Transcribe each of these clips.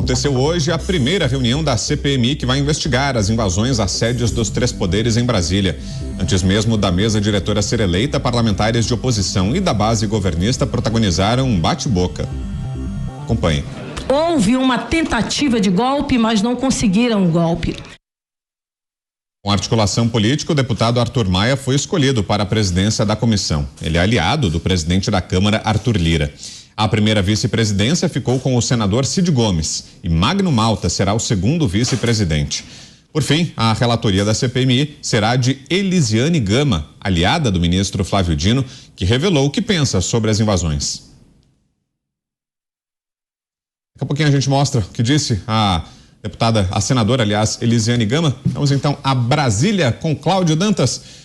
Aconteceu hoje a primeira reunião da CPMI que vai investigar as invasões às sedes dos três poderes em Brasília. Antes mesmo da mesa diretora ser eleita, parlamentares de oposição e da base governista protagonizaram um bate-boca. Acompanhe. Houve uma tentativa de golpe, mas não conseguiram o golpe. Com articulação política, o deputado Arthur Maia foi escolhido para a presidência da comissão. Ele é aliado do presidente da Câmara, Arthur Lira. A primeira vice-presidência ficou com o senador Cid Gomes e Magno Malta será o segundo vice-presidente. Por fim, a relatoria da CPMI será de Elisiane Gama, aliada do ministro Flávio Dino, que revelou o que pensa sobre as invasões. Daqui a pouquinho a gente mostra o que disse a senadora, Elisiane Gama. Vamos então a Brasília com Cláudio Dantas.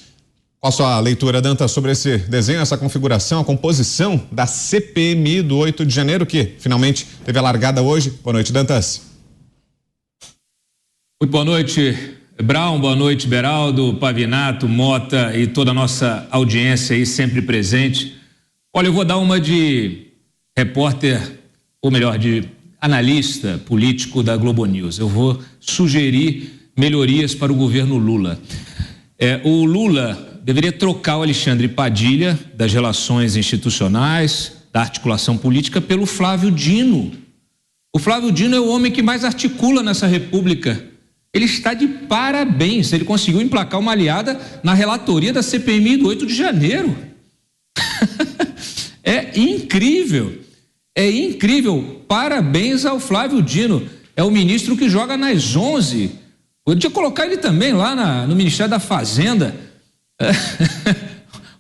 Qual a sua leitura, Dantas, sobre esse desenho, essa configuração, a composição da CPMI do 8 de janeiro, que finalmente teve a largada hoje? Boa noite, Dantas. Muito boa noite, Brown, boa noite, Beraldo, Pavinato, Mota e toda a nossa audiência aí sempre presente. Olha, eu vou dar uma de repórter, ou melhor, de analista político da Globo News. Eu vou sugerir melhorias para o governo Lula. O Lula deveria trocar o Alexandre Padilha das relações institucionais, da articulação política, pelo Flávio Dino. O Flávio Dino é o homem que mais articula nessa república. Ele está de parabéns, ele conseguiu emplacar uma aliada na relatoria da CPMI do 8 de janeiro. É incrível, parabéns ao Flávio Dino, é o ministro que joga nas 11, podia colocar ele também lá no Ministério da Fazenda.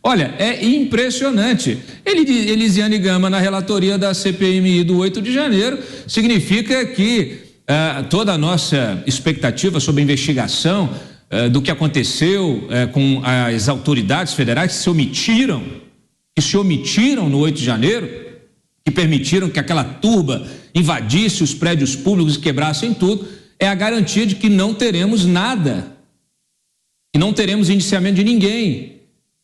Olha, é impressionante. Elisiane Gama na relatoria da CPMI do 8 de janeiro significa que toda a nossa expectativa sobre a investigação do que aconteceu com as autoridades federais que se omitiram no 8 de janeiro, que permitiram que aquela turba invadisse os prédios públicos e quebrassem tudo, é a garantia de que não teremos nada, que não teremos indiciamento de ninguém,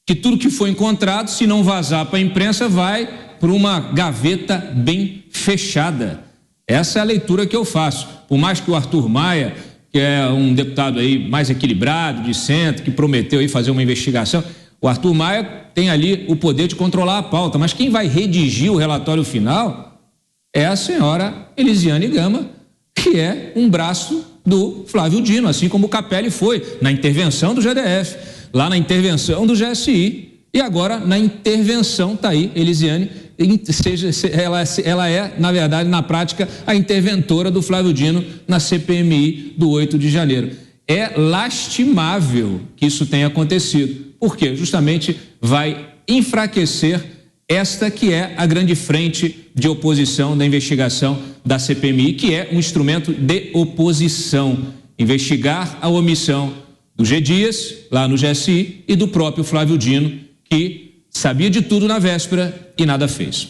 que tudo que foi encontrado, se não vazar para a imprensa, vai para uma gaveta bem fechada. Essa é a leitura que eu faço. Por mais que o Arthur Maia, que é um deputado aí mais equilibrado, de centro, que prometeu aí fazer uma investigação, o Arthur Maia tem ali o poder de controlar a pauta, mas quem vai redigir o relatório final é a senhora Elisiane Gama, que é um braço do Flávio Dino, assim como o Capelli foi na intervenção do GDF, lá na intervenção do GSI e agora na intervenção, tá aí, Elisiane, ela é, na verdade, na prática, a interventora do Flávio Dino na CPMI do 8 de janeiro. É lastimável que isso tenha acontecido, porque justamente vai enfraquecer esta que é a grande frente de oposição da investigação da CPMI, que é um instrumento de oposição, investigar a omissão do G. Dias, lá no GSI, e do próprio Flávio Dino, que sabia de tudo na véspera e nada fez.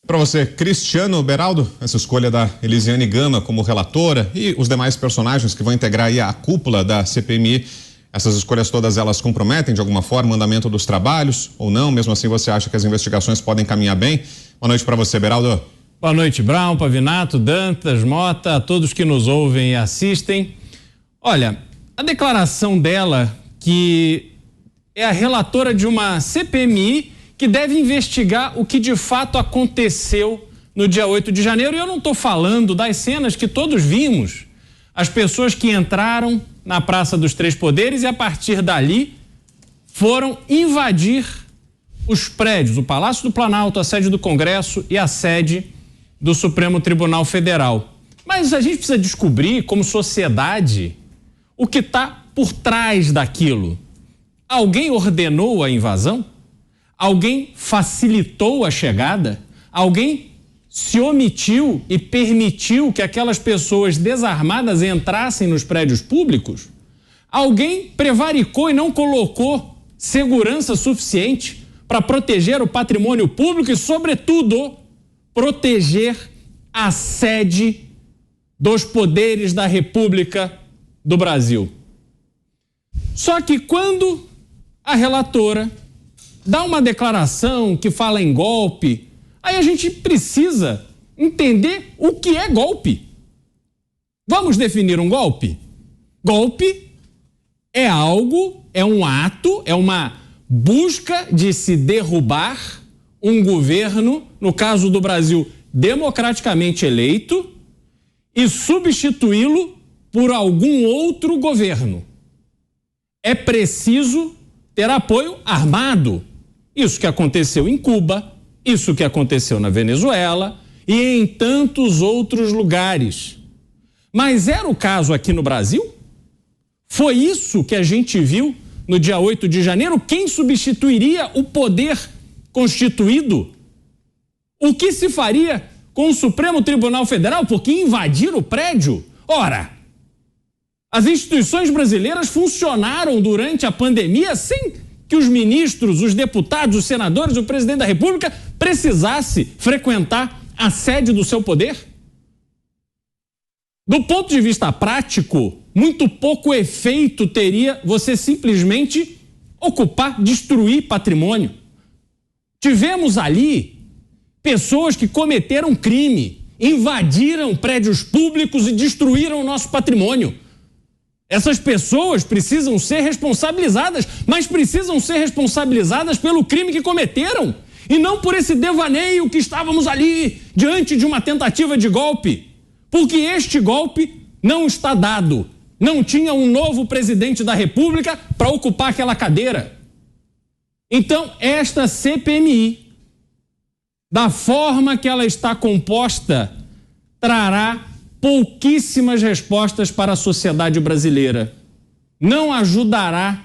Para você, Cristiano Beraldo, essa escolha da Elisiane Gama como relatora e os demais personagens que vão integrar aí a cúpula da CPMI, essas escolhas todas elas comprometem de alguma forma o andamento dos trabalhos ou não? Mesmo assim, você acha que as investigações podem caminhar bem? Boa noite para você, Beraldo. Boa noite, Brown, Pavinato, Dantas, Mota, a todos que nos ouvem e assistem. Olha, a declaração dela, que é a relatora de uma CPMI que deve investigar o que de fato aconteceu no dia 8 de janeiro, e eu não estou falando das cenas que todos vimos, as pessoas que entraram na Praça dos Três Poderes e a partir dali foram invadir os prédios, o Palácio do Planalto, a sede do Congresso e a sede do Supremo Tribunal Federal. Mas a gente precisa descobrir, como sociedade, o que está por trás daquilo. Alguém ordenou a invasão? Alguém facilitou a chegada? Alguém se omitiu e permitiu que aquelas pessoas desarmadas entrassem nos prédios públicos? Alguém prevaricou e não colocou segurança suficiente para proteger o patrimônio público e, sobretudo, proteger a sede dos poderes da República do Brasil. Só que quando a relatora dá uma declaração que fala em golpe, aí a gente precisa entender o que é golpe. Vamos definir um golpe? Golpe é algo, é um ato, é uma busca de se derrubar um governo, no caso do Brasil, democraticamente eleito, e substituí-lo por algum outro governo. É preciso ter apoio armado. Isso que aconteceu em Cuba, isso que aconteceu na Venezuela e em tantos outros lugares. Mas era o caso aqui no Brasil? Foi isso que a gente viu no dia 8 de janeiro? Quem substituiria o poder constituído? O que se faria com o Supremo Tribunal Federal? Porque invadir o prédio? Ora, as instituições brasileiras funcionaram durante a pandemia sem que os ministros, os deputados, os senadores, o presidente da República precisasse frequentar a sede do seu poder? Do ponto de vista prático, muito pouco efeito teria você simplesmente ocupar, destruir patrimônio. Tivemos ali pessoas que cometeram crime, invadiram prédios públicos e destruíram o nosso patrimônio. Essas pessoas precisam ser responsabilizadas, mas precisam ser responsabilizadas pelo crime que cometeram e não por esse devaneio que estávamos ali diante de uma tentativa de golpe. Porque este golpe não está dado. Não tinha um novo presidente da República para ocupar aquela cadeira. Então, esta CPMI, da forma que ela está composta, trará pouquíssimas respostas para a sociedade brasileira. Não ajudará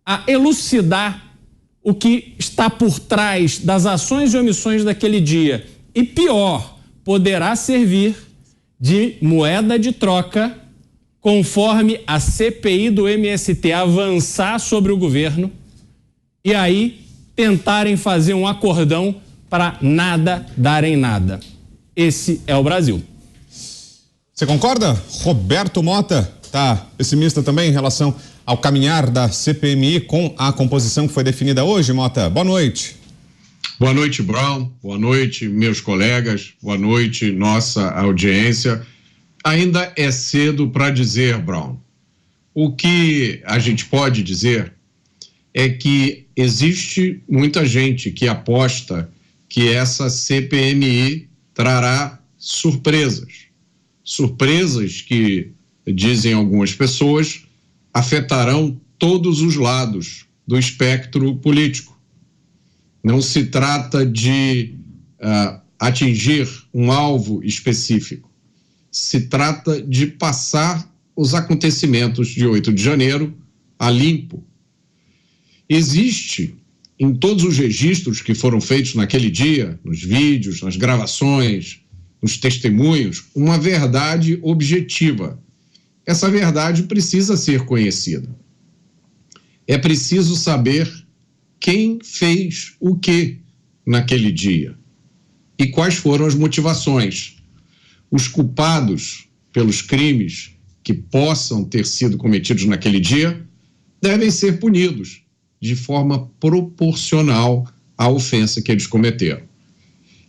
a elucidar o que está por trás das ações e omissões daquele dia. E pior, poderá servir de moeda de troca conforme a CPI do MST avançar sobre o governo e aí tentarem fazer um acordão para nada dar em nada. Esse é o Brasil. Você concorda? Roberto Mota está pessimista também em relação ao caminhar da CPMI com a composição que foi definida hoje, Mota? Boa noite. Boa noite, Brown. Boa noite, meus colegas. Boa noite, nossa audiência. Ainda é cedo para dizer, Brown. O que a gente pode dizer é que existe muita gente que aposta que essa CPMI trará surpresas. Surpresas que, dizem algumas pessoas, afetarão todos os lados do espectro político. Não se trata de atingir um alvo específico. Se trata de passar os acontecimentos de 8 de janeiro a limpo. Existe, em todos os registros que foram feitos naquele dia, nos vídeos, nas gravações, nos testemunhos, uma verdade objetiva. Essa verdade precisa ser conhecida. É preciso saber quem fez o que naquele dia e quais foram as motivações. Os culpados pelos crimes que possam ter sido cometidos naquele dia devem ser punidos de forma proporcional à ofensa que eles cometeram.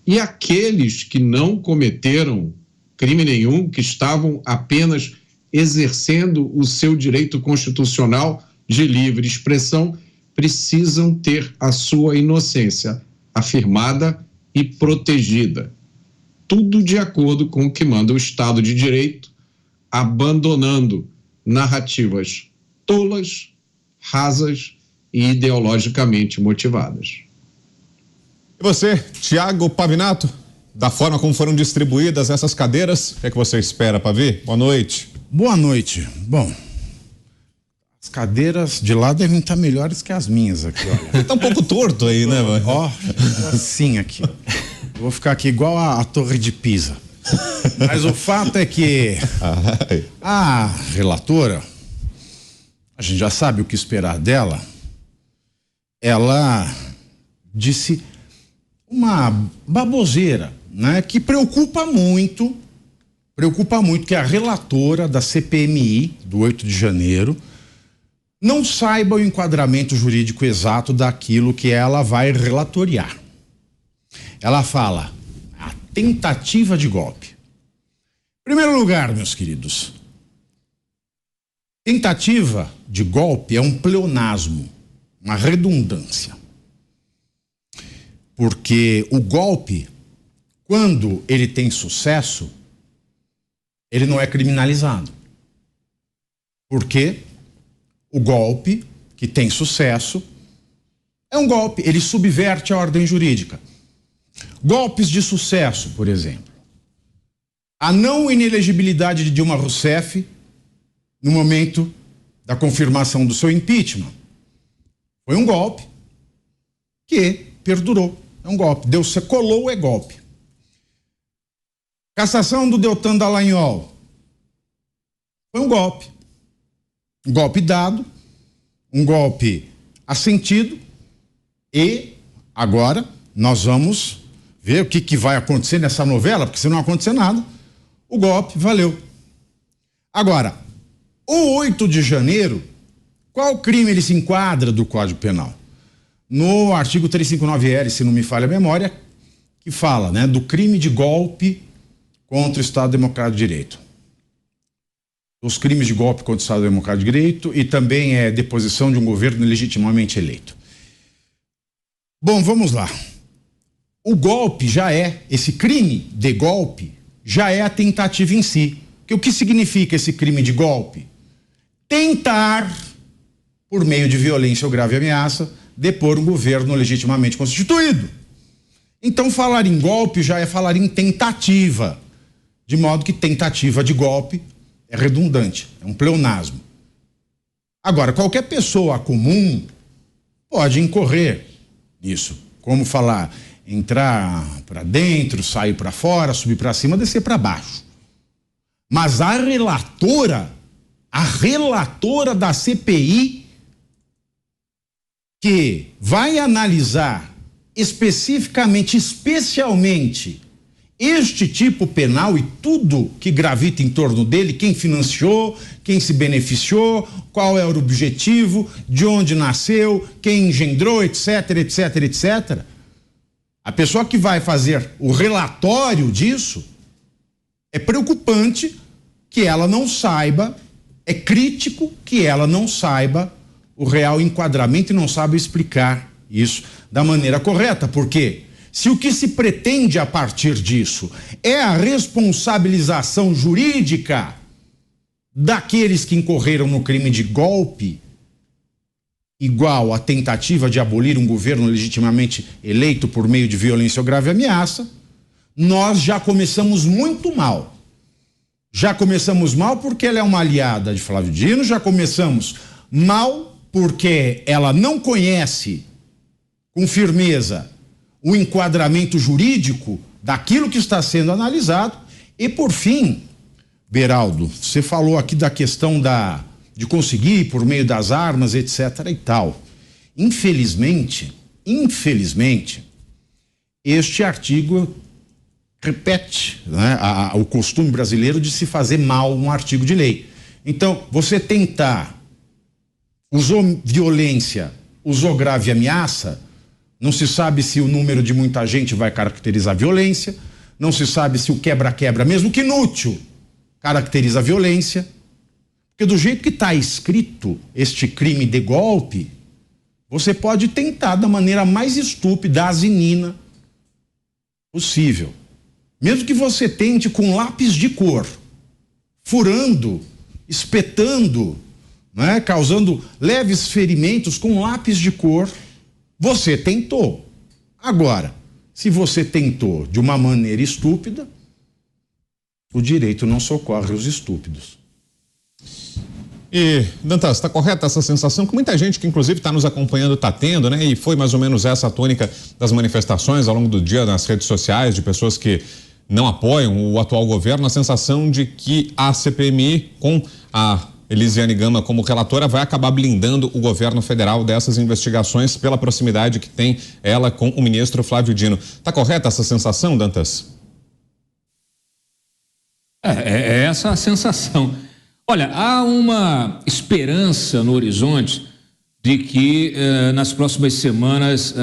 E aqueles que não cometeram crime nenhum, que estavam apenas exercendo o seu direito constitucional de livre expressão, precisam ter a sua inocência afirmada e protegida. Tudo de acordo com o que manda o Estado de Direito, abandonando narrativas tolas, rasas e ideologicamente motivadas. E você, Tiago Pavinato, da forma como foram distribuídas essas cadeiras, o que é que você espera, Pavi? Boa noite. Boa noite. Bom, as cadeiras de lá devem estar melhores que as minhas aqui, olha. Tá um pouco torto aí, né, mano? Ó, assim aqui. Eu vou ficar aqui igual a Torre de Pisa. Mas o fato é que a relatora, a gente já sabe o que esperar dela, ela disse uma baboseira, né, que preocupa muito, que a relatora da CPMI do 8 de janeiro não saiba o enquadramento jurídico exato daquilo que ela vai relatoriar. Ela fala, tentativa de golpe. Em primeiro lugar, meus queridos, tentativa de golpe é um pleonasmo, uma redundância. Porque o golpe, quando ele tem sucesso, ele não é criminalizado. Porque o golpe que tem sucesso é um golpe, ele subverte a ordem jurídica. Golpes de sucesso, por exemplo. A não inelegibilidade de Dilma Rousseff no momento da confirmação do seu impeachment. Foi um golpe que perdurou. É um golpe. Deus se colou, é golpe. Cassação do Deltan Dallagnol. Foi um golpe. Um golpe dado, um golpe assentido, e agora nós vamos ver o que vai acontecer nessa novela, porque se não acontecer nada, o golpe valeu. Agora, o 8 de janeiro, qual crime ele se enquadra do Código Penal? No artigo 359-L, se não me falha a memória, que fala, né, do crime de golpe contra o Estado Democrático de Direito. Os crimes de golpe contra o Estado Democrático de Direito e também deposição de um governo legitimamente eleito. Bom, vamos lá. O golpe já esse crime de golpe já é a tentativa em si. O que significa esse crime de golpe? Tentar, por meio de violência ou grave ameaça, depor um governo legitimamente constituído. Então, falar em golpe já é falar em tentativa, de modo que tentativa de golpe é redundante, é um pleonasmo. Agora, qualquer pessoa comum pode incorrer nisso. Como falar, entrar para dentro, sair para fora, subir para cima, descer para baixo. Mas a relatora da CPI, que vai analisar especificamente, especialmente, este tipo penal e tudo que gravita em torno dele, quem financiou, quem se beneficiou, qual era o objetivo, de onde nasceu, quem engendrou, etc, etc, etc. A pessoa que vai fazer o relatório disso, é preocupante que ela não saiba, é crítico que ela não saiba o real enquadramento e não saiba explicar isso da maneira correta, porque se o que se pretende a partir disso é a responsabilização jurídica daqueles que incorreram no crime de golpe, igual à tentativa de abolir um governo legitimamente eleito por meio de violência ou grave ameaça, nós já começamos muito mal. Já começamos mal porque ela é uma aliada de Flávio Dino, já começamos mal porque ela não conhece com firmeza o enquadramento jurídico daquilo que está sendo analisado. E por fim, Beraldo, você falou aqui da questão de conseguir por meio das armas, etc. e tal. Infelizmente, este artigo repete, né, o costume brasileiro de se fazer mal um artigo de lei. Então, você tentar, usou violência, usou grave ameaça, não se sabe se o número de muita gente vai caracterizar violência, não se sabe se o quebra-quebra, mesmo que inútil, caracteriza violência, porque do jeito que está escrito este crime de golpe, você pode tentar da maneira mais estúpida, asinina possível. Mesmo que você tente com lápis de cor, furando, espetando, né, causando leves ferimentos com lápis de cor, você tentou. Agora, se você tentou de uma maneira estúpida, o direito não socorre os estúpidos. E, Dantas, está correta essa sensação que muita gente que inclusive está nos acompanhando está tendo, né? E foi mais ou menos essa a tônica das manifestações ao longo do dia nas redes sociais, de pessoas que não apoiam o atual governo, a sensação de que a CPMI, com a Elisiane Gama como relatora, vai acabar blindando o governo federal dessas investigações pela proximidade que tem ela com o ministro Flávio Dino. Está correta essa sensação, Dantas? É essa a sensação. Olha, há uma esperança no horizonte de que nas próximas semanas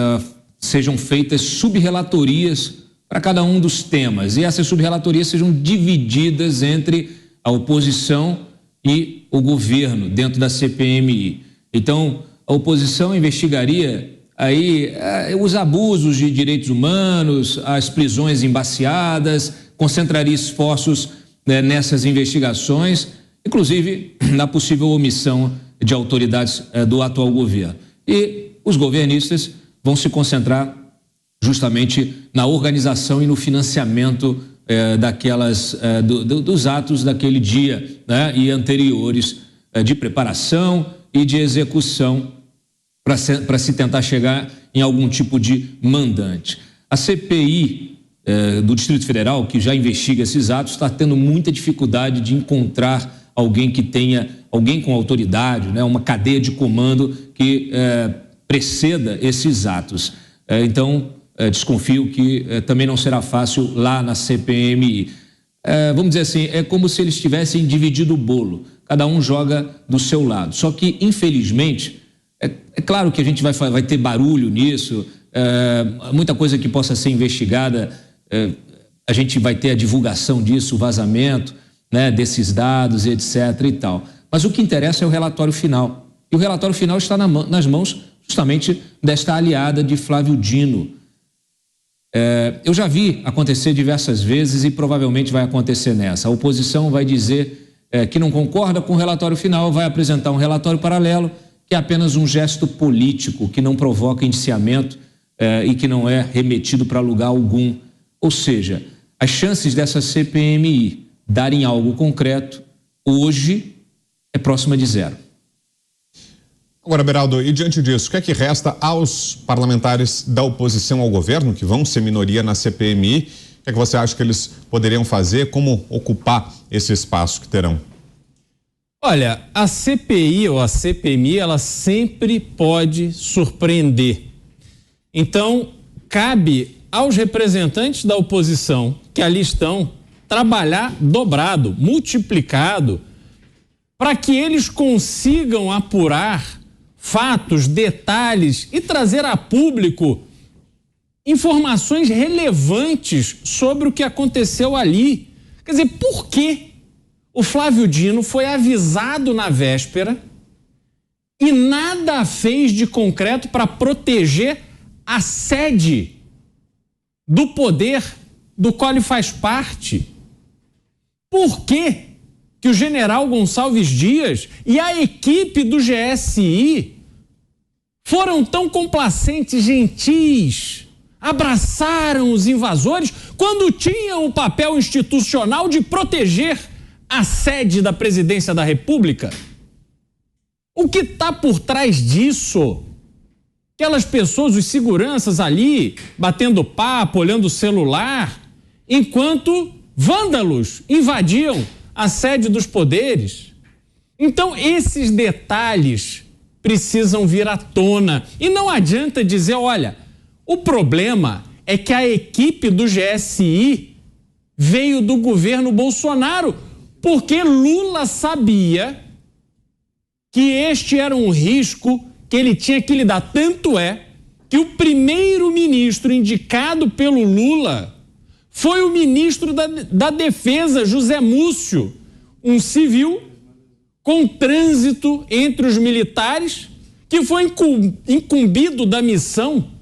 sejam feitas subrelatorias para cada um dos temas e essas subrelatorias sejam divididas entre a oposição e o governo dentro da CPMI. Então, a oposição investigaria aí os abusos de direitos humanos, as prisões embaciadas, concentraria esforços nessas investigações, inclusive na possível omissão de autoridades do atual governo. E os governistas vão se concentrar justamente na organização e no financiamento dos atos daquele dia, né, e anteriores, de preparação e de execução para se tentar chegar em algum tipo de mandante. A CPI do Distrito Federal, que já investiga esses atos, está tendo muita dificuldade de encontrar alguém com autoridade, né, uma cadeia de comando que preceda esses atos. Então, desconfio que também não será fácil lá na CPMI. Vamos dizer assim, é como se eles tivessem dividido o bolo. Cada um joga do seu lado. Só que, infelizmente, é claro que a gente vai ter barulho nisso, muita coisa que possa ser investigada, a gente vai ter a divulgação disso, o vazamento, né, desses dados, etc. e tal. Mas o que interessa é o relatório final. E o relatório final está nas mãos justamente desta aliada de Flávio Dino. Eu já vi acontecer diversas vezes e provavelmente vai acontecer nessa. A oposição vai dizer que não concorda com o relatório final, vai apresentar um relatório paralelo, que é apenas um gesto político, que não provoca indiciamento e que não é remetido para lugar algum. Ou seja, as chances dessa CPMI darem algo concreto, hoje, é próxima de zero. Agora, Beraldo, e diante disso, o que é que resta aos parlamentares da oposição ao governo, que vão ser minoria na CPMI? O que é que você acha que eles poderiam fazer? Como ocupar esse espaço que terão? Olha, a CPI ou a CPMI, ela sempre pode surpreender. Então, cabe aos representantes da oposição que ali estão trabalhar dobrado, multiplicado, para que eles consigam apurar fatos, detalhes e trazer a público informações relevantes sobre o que aconteceu ali. Quer dizer, por que o Flávio Dino foi avisado na véspera e nada fez de concreto para proteger a sede do poder do qual ele faz parte? Por que o general Gonçalves Dias e a equipe do GSI foram tão complacentes, gentis, abraçaram os invasores quando tinham o papel institucional de proteger a sede da presidência da República? O que está por trás disso? Aquelas pessoas, os seguranças ali, batendo papo, olhando o celular, enquanto vândalos invadiam a sede dos poderes. Então, esses detalhes precisam vir à tona. E não adianta dizer, olha, o problema é que a equipe do GSI veio do governo Bolsonaro, porque Lula sabia que este era um risco que ele tinha que lidar. Tanto é que o primeiro-ministro indicado pelo Lula foi o ministro da Defesa, José Múcio, um civil com trânsito entre os militares, que foi incumbido da missão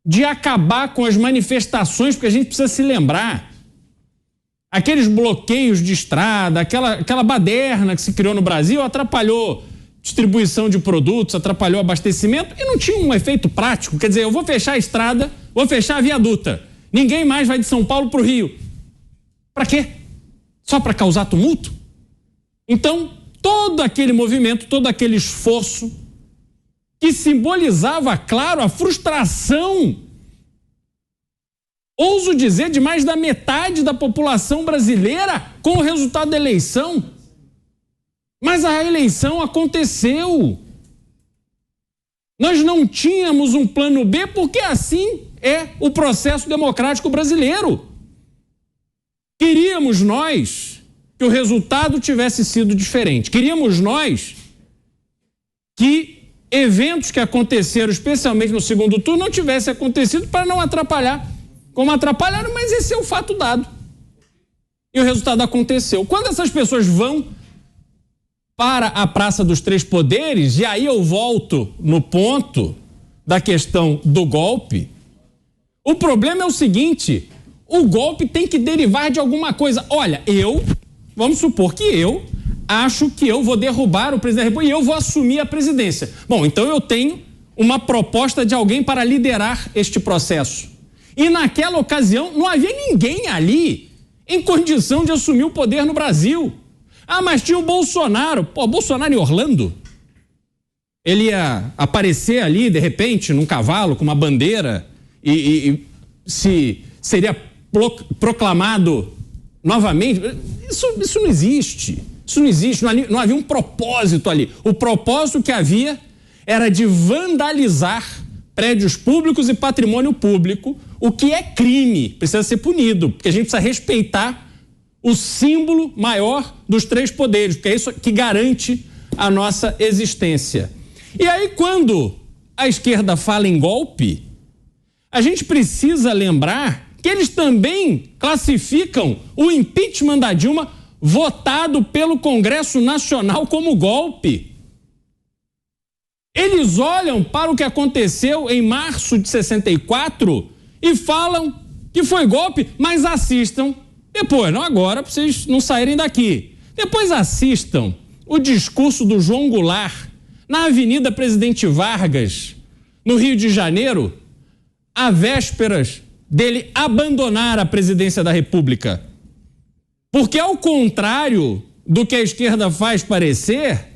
de acabar com as manifestações, porque a gente precisa se lembrar, aqueles bloqueios de estrada, aquela baderna que se criou no Brasil atrapalhou distribuição de produtos, atrapalhou abastecimento e não tinha um efeito prático. Quer dizer, eu vou fechar a estrada, vou fechar a viaduta. Ninguém mais vai de São Paulo para o Rio. Para quê? Só para causar tumulto? Então, todo aquele movimento, todo aquele esforço que simbolizava, claro, a frustração, ouso dizer, de mais da metade da população brasileira com o resultado da eleição. Mas a eleição aconteceu. Nós não tínhamos um plano B porque assim é o processo democrático brasileiro. Queríamos nós que o resultado tivesse sido diferente. Queríamos nós que eventos que aconteceram, especialmente no segundo turno, não tivessem acontecido para não atrapalhar como atrapalharam, mas esse é o fato dado. E o resultado aconteceu. Quando essas pessoas vão para a Praça dos Três Poderes, e aí eu volto no ponto da questão do golpe, o problema é o seguinte: o golpe tem que derivar de alguma coisa. Olha, vamos supor que eu acho que eu vou derrubar o presidente da República e eu vou assumir a presidência. Bom, então eu tenho uma proposta de alguém para liderar este processo. E naquela ocasião não havia ninguém ali em condição de assumir o poder no Brasil. Ah, mas tinha o Bolsonaro. Pô, Bolsonaro em Orlando? Ele ia aparecer ali, de repente, num cavalo com uma bandeira e se seria proclamado novamente? Isso não existe. Isso não existe. Não havia um propósito ali. O propósito que havia era de vandalizar prédios públicos e patrimônio público, o que é crime, precisa ser punido, porque a gente precisa respeitar o símbolo maior dos três poderes, porque é isso que garante a nossa existência. E aí, quando a esquerda fala em golpe, a gente precisa lembrar que eles também classificam o impeachment da Dilma votado pelo Congresso Nacional como golpe. Eles olham para o que aconteceu em março de 64 e falam que foi golpe, mas assistam depois, não agora, para vocês não saírem daqui. Depois assistam o discurso do João Goulart na Avenida Presidente Vargas, no Rio de Janeiro, à vésperas dele abandonar a presidência da República. Porque, ao contrário do que a esquerda faz parecer,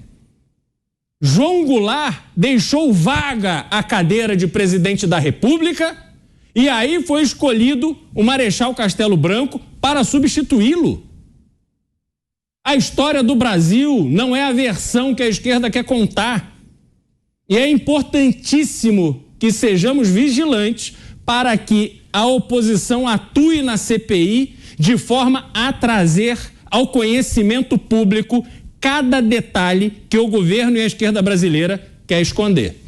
João Goulart deixou vaga a cadeira de presidente da República e aí foi escolhido o Marechal Castelo Branco para substituí-lo. A história do Brasil não é a versão que a esquerda quer contar. E é importantíssimo que sejamos vigilantes para que a oposição atue na CPI de forma a trazer ao conhecimento público cada detalhe que o governo e a esquerda brasileira quer esconder.